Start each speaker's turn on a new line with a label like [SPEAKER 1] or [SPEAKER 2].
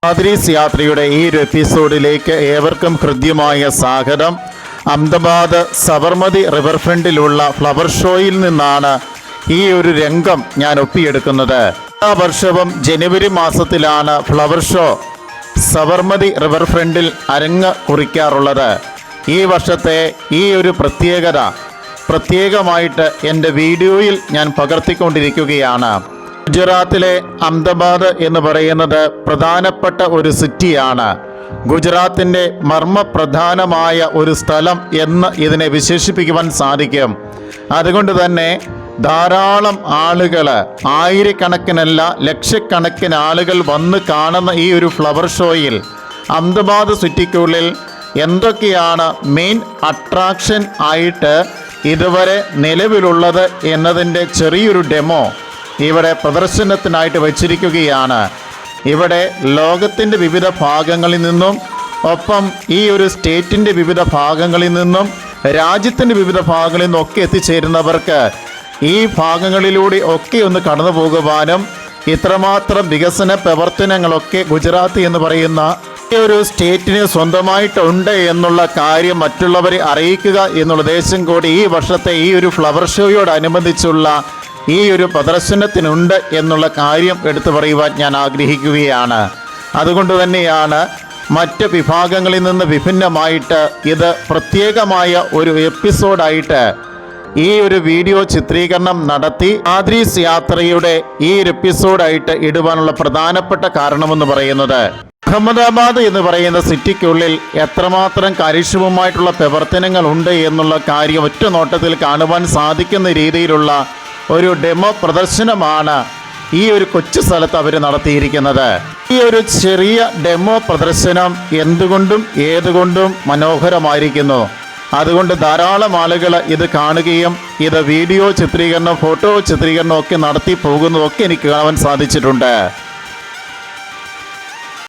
[SPEAKER 1] ആദ്രീസ് യാത്രയുടെ ഈ ഒരു എപ്പിസോഡിലേക്ക് ഏവർക്കും ഹൃദ്യമായ സ്വാഗതം. അഹമ്മദാബാദ് സബർമതി റിവർ ഫ്രണ്ടിലുള്ള ഫ്ലവർ ഷോയിൽ നിന്നാണ് ഈ ഒരു രംഗം ഞാൻ ഒപ്പിയെടുക്കുന്നത്. എല്ലാ വർഷവും ജനുവരി മാസത്തിലാണ് ഫ്ലവർ ഷോ സബർമതി റിവർ ഫ്രണ്ടിൽ അരങ്ങ് കുറിക്കാറുള്ളത്. ഈ വർഷത്തെ ഈ ഒരു പ്രത്യേകമായിട്ട് എൻ്റെ വീഡിയോയിൽ ഞാൻ പകർത്തിക്കൊണ്ടിരിക്കുകയാണ്. ഗുജറാത്തിലെ അഹമ്മദാബാദ് എന്ന് പറയുന്നത് പ്രധാനപ്പെട്ട ഒരു സിറ്റിയാണ്. ഗുജറാത്തിൻ്റെ മർമ്മപ്രധാനമായ ഒരു സ്ഥലം എന്ന് ഇതിനെ വിശേഷിപ്പിക്കുവാൻ സാധിക്കും. അതുകൊണ്ട് തന്നെ ധാരാളം ആളുകൾ, ആയിരക്കണക്കിനല്ല ലക്ഷക്കണക്കിന് ആളുകൾ വന്ന് കാണുന്ന ഈ ഒരു ഫ്ലവർ ഷോയിൽ അഹമ്മദാബാദ് സിറ്റിക്കുള്ളിൽ എന്തൊക്കെയാണ് മെയിൻ അട്രാക്ഷൻ ആയിട്ട് ഇതുവരെ നിലവിലുള്ളത് എന്നതിൻ്റെ ചെറിയൊരു ഡെമോ ഇവിടെ പ്രദർശനത്തിനായിട്ട് വച്ചിരിക്കുകയാണ്. ഇവിടെ ലോകത്തിൻ്റെ വിവിധ ഭാഗങ്ങളിൽ നിന്നും, ഒപ്പം ഈ ഒരു സ്റ്റേറ്റിൻ്റെ വിവിധ ഭാഗങ്ങളിൽ നിന്നും, രാജ്യത്തിൻ്റെ വിവിധ ഭാഗങ്ങളിൽ നിന്നും ഒക്കെ എത്തിച്ചേരുന്നവർക്ക് ഈ ഭാഗങ്ങളിലൂടെ ഒക്കെ ഒന്ന് കടന്നു പോകുവാനും ഇത്രമാത്രം വികസന പ്രവർത്തനങ്ങളൊക്കെ ഗുജറാത്ത് എന്ന് പറയുന്ന ഈ ഒരു സ്റ്റേറ്റിന് സ്വന്തമായിട്ടുണ്ട് എന്നുള്ള കാര്യം മറ്റുള്ളവരെ അറിയിക്കുക എന്നുള്ള ഉദ്ദേശം കൂടി ഈ വർഷത്തെ ഈ ഒരു ഫ്ലവർ ഷോയോടനുബന്ധിച്ചുള്ള ഈ ഒരു പ്രദർശനത്തിനുണ്ട് എന്നുള്ള കാര്യം എടുത്തു പറയുവാൻ ഞാൻ ആഗ്രഹിക്കുകയാണ്. അതുകൊണ്ട് തന്നെയാണ് മറ്റ് വിഭാഗങ്ങളിൽ നിന്ന് വിഭിന്നമായിട്ട് ഇത് പ്രത്യേകമായ ഒരു എപ്പിസോഡായിട്ട് ഈ ഒരു വീഡിയോ ചിത്രീകരണം നടത്തി ആദ്രീസ് യാത്രയുടെ ഈ ഒരു എപ്പിസോഡായിട്ട് ഇടുവാനുള്ള പ്രധാനപ്പെട്ട കാരണമെന്ന് പറയുന്നത്, അഹമ്മദാബാദ് എന്ന് പറയുന്ന സിറ്റിക്കുള്ളിൽ എത്രമാത്രം കാര്യക്ഷമമായിട്ടുള്ള പ്രവർത്തനങ്ങൾ ഉണ്ട് എന്നുള്ള കാര്യം ഒറ്റ നോട്ടത്തിൽ കാണുവാൻ സാധിക്കുന്ന രീതിയിലുള്ള ഒരു ഡെമോ പ്രദർശനമാണ് ഈ ഒരു കൊച്ചു സ്ഥലത്ത് അവർ നടത്തിയിരിക്കുന്നത്. ഈ ഒരു ചെറിയ ഡെമോ പ്രദർശനം എന്തുകൊണ്ടും ഏതുകൊണ്ടും മനോഹരമായിരിക്കുന്നു. അതുകൊണ്ട് ധാരാളം ആളുകൾ ഇത് കാണുകയും ഇത് വീഡിയോ ചിത്രീകരണം, ഫോട്ടോ ചിത്രീകരണം ഒക്കെ നടത്തി പോകുന്നതൊക്കെ എനിക്ക് കാണാൻ സാധിച്ചിട്ടുണ്ട്.